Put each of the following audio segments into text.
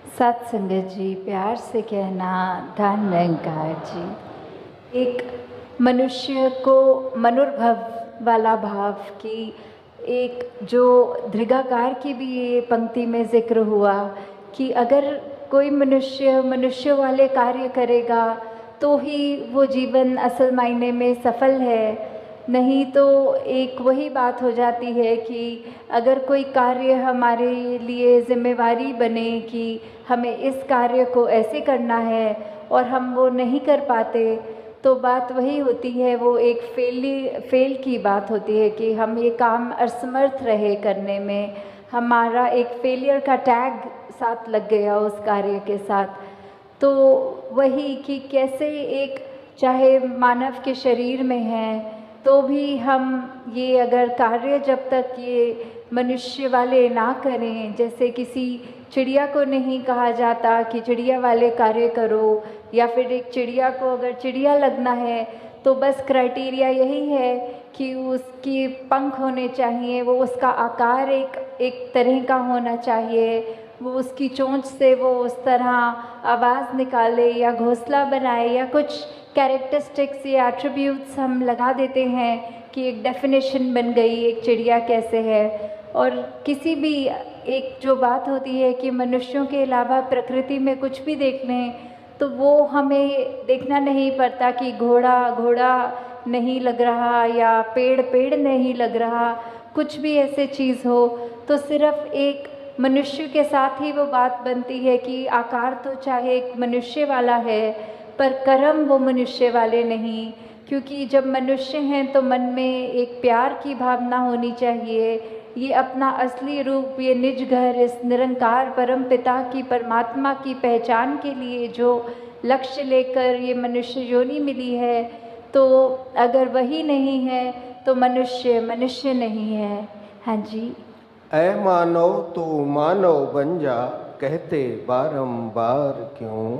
सत संगत जी, प्यार से कहना धन निरंकार जी। एक मनुष्य को मनुर्भव वाला भाव की एक जो दृगाकार की भी ये पंक्ति में जिक्र हुआ कि अगर कोई मनुष्य मनुष्य वाले कार्य करेगा तो ही वो जीवन असल मायने में सफल है। नहीं तो एक वही बात हो जाती है कि अगर कोई कार्य हमारे लिए जिम्मेवारी बने कि हमें इस कार्य को ऐसे करना है और हम वो नहीं कर पाते, तो बात वही होती है, वो एक फेल की बात होती है कि हम ये काम असमर्थ रहे करने में, हमारा एक फेलियर का टैग साथ लग गया उस कार्य के साथ। तो वही कि कैसे एक चाहे मानव के शरीर में है तो भी हम ये अगर कार्य जब तक ये मनुष्य वाले ना करें, जैसे किसी चिड़िया को नहीं कहा जाता कि चिड़िया वाले कार्य करो, या फिर एक चिड़िया को अगर चिड़िया लगना है तो बस क्राइटेरिया यही है कि उसकी पंख होने चाहिए, वो उसका आकार एक तरह का होना चाहिए, वो उसकी चोंच से वो उस तरह आवाज़ निकाले या घोंसला बनाए या कुछ कैरेक्टरिस्टिक्स या एट्रीब्यूट्स हम लगा देते हैं कि एक डेफिनेशन बन गई एक चिड़िया कैसे है। और किसी भी एक जो बात होती है कि मनुष्यों के अलावा प्रकृति में कुछ भी देख लें तो वो हमें देखना नहीं पड़ता कि घोड़ा घोड़ा नहीं लग रहा या पेड़ पेड़ नहीं लग रहा, कुछ भी ऐसे चीज़ हो तो सिर्फ एक मनुष्य के साथ ही वो बात बनती है कि आकार तो चाहे एक मनुष्य वाला है पर कर्म वो मनुष्य वाले नहीं। क्योंकि जब मनुष्य हैं तो मन में एक प्यार की भावना होनी चाहिए, ये अपना असली रूप, ये निज घर, इस निरंकार परम पिता की परमात्मा की पहचान के लिए जो लक्ष्य लेकर ये मनुष्य योनि मिली है, तो अगर वही नहीं है तो मनुष्य मनुष्य नहीं है। हाँ जी। ऐ मानव तू मानव बन जा, कहते बारंबार क्यों।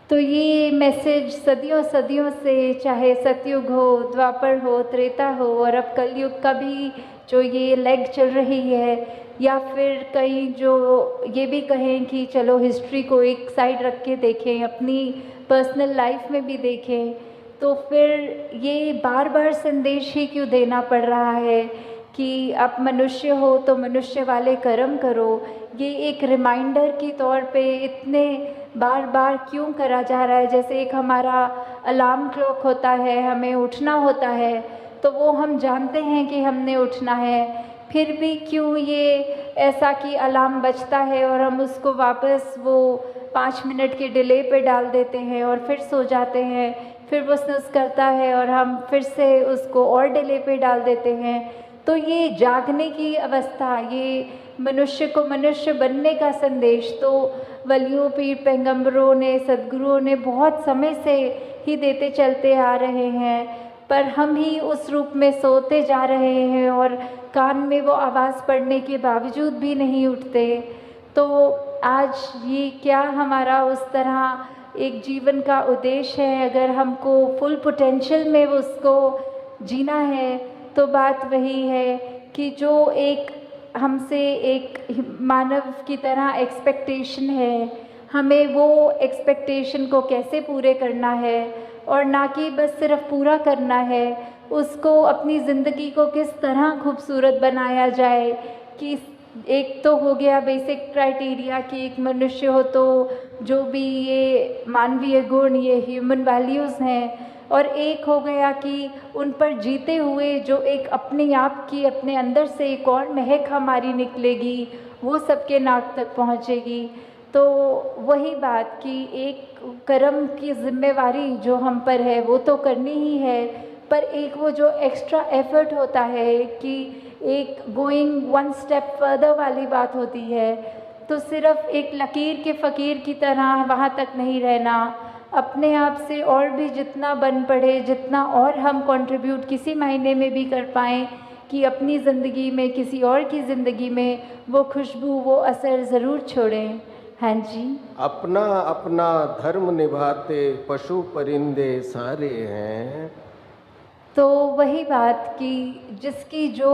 तो ये मैसेज सदियों सदियों से, चाहे सतयुग हो, द्वापर हो, त्रेता हो और अब कलयुग का भी जो ये लेग चल रही है, या फिर कई जो ये भी कहें कि चलो हिस्ट्री को एक साइड रख के देखें, अपनी पर्सनल लाइफ में भी देखें, तो फिर ये बार बार संदेश ही क्यों देना पड़ रहा है कि आप मनुष्य हो तो मनुष्य वाले कर्म करो। ये एक रिमाइंडर के तौर पे इतने बार बार क्यों करा जा रहा है। जैसे एक हमारा अलार्म क्लॉक होता है, हमें उठना होता है तो वो हम जानते हैं कि हमने उठना है, फिर भी क्यों ये ऐसा कि अलार्म बजता है और हम उसको वापस वो 5 मिनट के डिले पे डाल देते हैं और फिर सो जाते हैं, फिर वो स्नूज़ करता है और हम फिर से उसको और डिले पे डाल देते हैं। तो ये जागने की अवस्था, ये मनुष्य को मनुष्य बनने का संदेश तो वलियों, पीर, पैगंबरों ने, सद्गुरुओं ने बहुत समय से ही देते चलते आ रहे हैं, पर हम ही उस रूप में सोते जा रहे हैं और कान में वो आवाज़ पड़ने के बावजूद भी नहीं उठते। तो आज ये क्या हमारा उस तरह एक जीवन का उद्देश्य है, अगर हमको फुल पोटेंशियल में उसको जीना है तो बात वही है कि जो एक हमसे एक मानव की तरह एक्सपेक्टेशन है, हमें वो एक्सपेक्टेशन को कैसे पूरे करना है, और ना कि बस सिर्फ पूरा करना है, उसको अपनी ज़िंदगी को किस तरह खूबसूरत बनाया जाए। कि एक तो हो गया बेसिक क्राइटेरिया कि एक मनुष्य हो तो जो भी ये मानवीय गुण, ये ह्यूमन वैल्यूज़ हैं, और एक हो गया कि उन पर जीते हुए जो एक अपने आप की, अपने अंदर से एक और महक हमारी निकलेगी, वो सबके नाक तक पहुँचेगी। तो वही बात कि एक कर्म की जिम्मेवारी जो हम पर है वो तो करनी ही है, पर एक वो जो एक्स्ट्रा एफर्ट होता है कि एक गोइंग वन स्टेप फर्दर वाली बात होती है, तो सिर्फ एक लकीर के फ़कीर की तरह वहाँ तक नहीं रहना, अपने आप से और भी जितना बन पड़े, जितना और हम कंट्रीब्यूट किसी महीने में भी कर पाएँ कि अपनी ज़िंदगी में, किसी और की ज़िंदगी में वो खुशबू, वो असर ज़रूर छोड़ें। हाँ जी। अपना अपना धर्म निभाते पशु परिंदे सारे हैं। तो वही बात कि जिसकी जो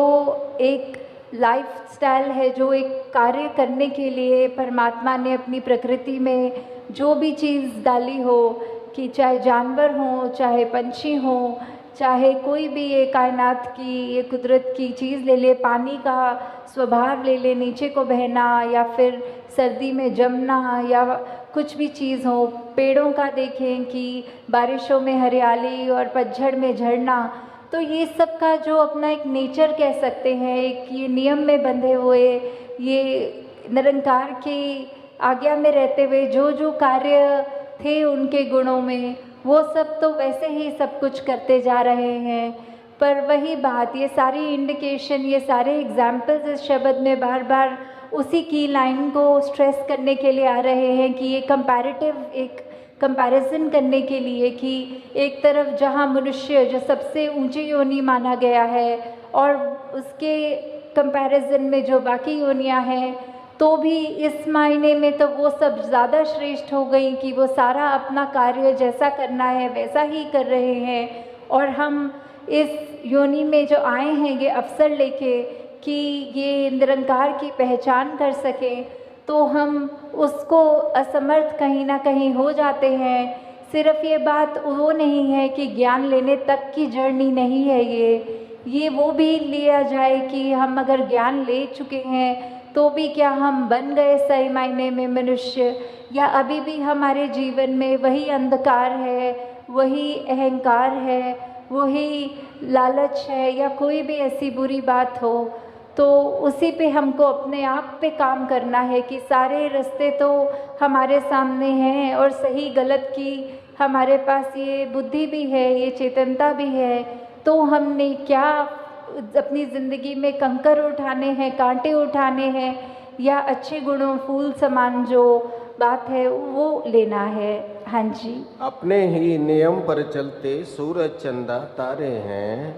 एक लाइफस्टाइल है, जो एक कार्य करने के लिए परमात्मा ने अपनी प्रकृति में जो भी चीज़ डाली हो, कि चाहे जानवर हों, चाहे पंछी हों, चाहे कोई भी ये कायनात की, ये कुदरत की चीज़ ले ले, पानी का स्वभाव ले ले, नीचे को बहना या फिर सर्दी में जमना या कुछ भी चीज़ हो, पेड़ों का देखें कि बारिशों में हरियाली और पतझड़ में झड़ना, तो ये सब का जो अपना एक नेचर कह सकते हैं, एक ये नियम में बंधे हुए, ये निरंकार की आज्ञा में रहते हुए जो जो कार्य थे उनके गुणों में, वो सब तो वैसे ही सब कुछ करते जा रहे हैं। पर वही बात, ये सारी इंडिकेशन, ये सारे एग्जाम्पल्स इस शब्द में बार बार उसी की लाइन को स्ट्रेस करने के लिए आ रहे हैं कि ये कंपैरेटिव, एक कंपैरिजन करने के लिए कि एक तरफ जहाँ मनुष्य जो सबसे ऊंची योनि माना गया है और उसके कंपैरिजन में जो बाकी योनियाँ हैं, तो भी इस मायने में तो वो सब ज़्यादा श्रेष्ठ हो गई कि वो सारा अपना कार्य जैसा करना है वैसा ही कर रहे हैं। और हम इस योनि में जो आए हैं ये अवसर लेके कि ये निरंकार की पहचान कर सकें, तो हम उसको असमर्थ कहीं ना कहीं हो जाते हैं। सिर्फ ये बात वो नहीं है कि ज्ञान लेने तक की जर्नी नहीं है ये वो भी लिया जाए कि हम अगर ज्ञान ले चुके हैं तो भी क्या हम बन गए सही मायने में मनुष्य, या अभी भी हमारे जीवन में वही अंधकार है, वही अहंकार है, वही लालच है, या कोई भी ऐसी बुरी बात हो, तो उसी पे हमको अपने आप पे काम करना है कि सारे रास्ते तो हमारे सामने हैं और सही गलत की हमारे पास ये बुद्धि भी है, ये चेतनता भी है, तो हमने क्या अपनी ज़िंदगी में कंकर उठाने हैं, कांटे उठाने हैं, या अच्छे गुणों फूल समान जो बात है वो लेना है। हाँ जी, अपने ही नियम पर चलते सूरज चंदा तारे हैं।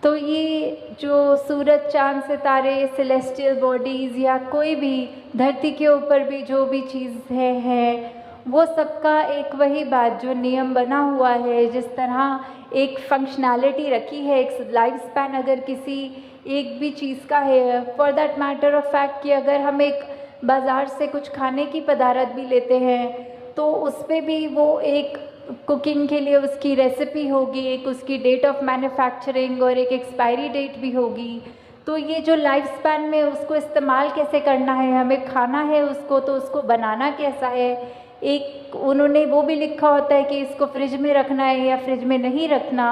तो ये जो सूरज चांद सितारे, सेलेस्टियल बॉडीज़, या कोई भी धरती के ऊपर भी जो भी चीज़ है वो सबका एक वही बात, जो नियम बना हुआ है, जिस तरह एक फंक्शनैलिटी रखी है, एक लाइफ स्पैन अगर किसी एक भी चीज़ का है, for that matter of fact कि अगर हम एक बाज़ार से कुछ खाने की पदार्थ भी लेते हैं तो उस पर भी वो एक कुकिंग के लिए उसकी रेसिपी होगी, एक उसकी डेट ऑफ मैन्युफैक्चरिंग और एक एक्सपायरी डेट भी होगी। तो ये जो लाइफ स्पैन में उसको इस्तेमाल कैसे करना है, हमें खाना है उसको, तो उसको बनाना कैसा है, एक उन्होंने वो भी लिखा होता है कि इसको फ्रिज में रखना है या फ्रिज में नहीं रखना।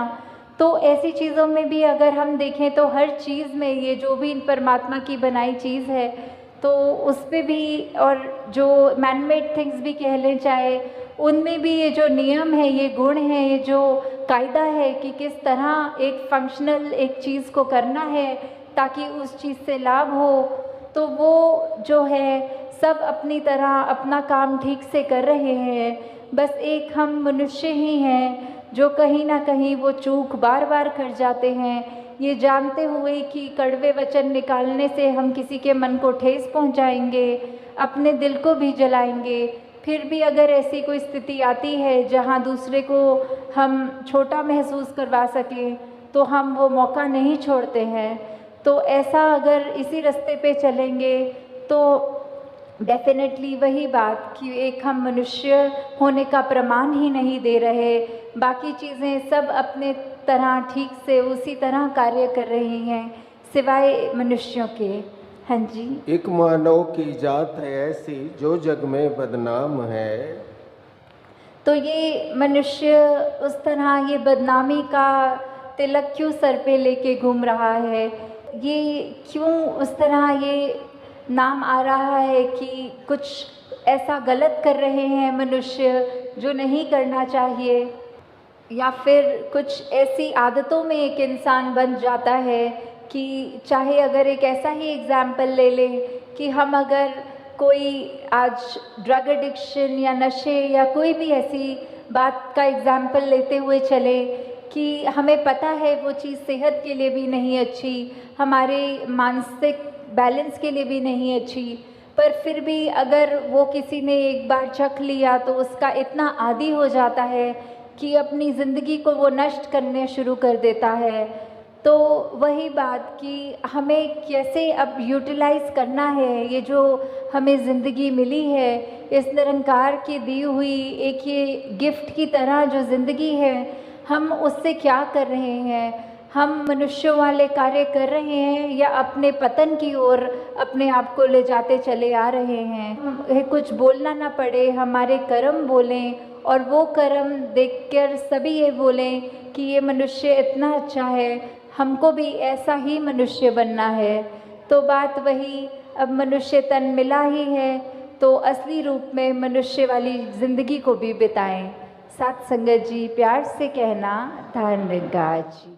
तो ऐसी चीज़ों में भी अगर हम देखें तो हर चीज़ में ये जो भी परमात्मा की बनाई चीज़ है तो उस पर भी, और जो मैनमेड थिंग्स भी कह लें चाहे, उनमें भी ये जो नियम है, ये गुण है, ये जो कायदा है कि किस तरह एक फंक्शनल एक चीज़ को करना है ताकि उस चीज़ से लाभ हो, तो वो जो है सब अपनी तरह अपना काम ठीक से कर रहे हैं। बस एक हम मनुष्य ही हैं जो कहीं ना कहीं वो चूक बार बार कर जाते हैं, ये जानते हुए कि कड़वे वचन निकालने से हम किसी के मन को ठेस पहुंचाएंगे, अपने दिल को भी जलाएंगे। फिर भी अगर ऐसी कोई स्थिति आती है जहां दूसरे को हम छोटा महसूस करवा सकें तो हम वो मौका नहीं छोड़ते हैं। तो ऐसा अगर इसी रास्ते पे चलेंगे तो डेफिनेटली वही बात कि एक हम मनुष्य होने का प्रमाण ही नहीं दे रहे, बाकी चीज़ें सब अपने तरह ठीक से उसी तरह कार्य कर रही हैं सिवाय मनुष्यों के। हाँ जी, एक मानव की जात है ऐसी जो जग में बदनाम है। तो ये मनुष्य उस तरह ये बदनामी का तिलक क्यों सर पे लेके घूम रहा है, ये क्यों उस तरह ये नाम आ रहा है कि कुछ ऐसा गलत कर रहे हैं मनुष्य जो नहीं करना चाहिए, या फिर कुछ ऐसी आदतों में एक इंसान बन जाता है कि चाहे अगर एक ऐसा ही एग्जाम्पल ले लें कि हम अगर कोई आज ड्रग एडिक्शन या नशे या कोई भी ऐसी बात का एग्जाम्पल लेते हुए चले कि हमें पता है वो चीज़ सेहत के लिए भी नहीं अच्छी, हमारे मानसिक बैलेंस के लिए भी नहीं अच्छी, पर फिर भी अगर वो किसी ने एक बार चख लिया तो उसका इतना आदी हो जाता है कि अपनी ज़िंदगी को वो नष्ट करने शुरू कर देता है। तो वही बात कि हमें कैसे अब यूटिलाइज़ करना है ये जो हमें ज़िंदगी मिली है, इस निरंकार की दी हुई एक ये गिफ्ट की तरह जो ज़िंदगी है, हम उससे क्या कर रहे हैं? हम मनुष्यों वाले कार्य कर रहे हैं या अपने पतन की ओर अपने आप को ले जाते चले आ रहे हैं? कुछ बोलना ना पड़े, हमारे कर्म बोलें और वो कर्म देखकर सभी ये बोलें कि ये मनुष्य इतना अच्छा है, हमको भी ऐसा ही मनुष्य बनना है। तो बात वही, अब मनुष्य तन मिला ही है तो असली रूप में मनुष्य वाली ज़िंदगी को भी बिताएं। साथ संगत जी प्यार से कहना, धन निरंकार जी।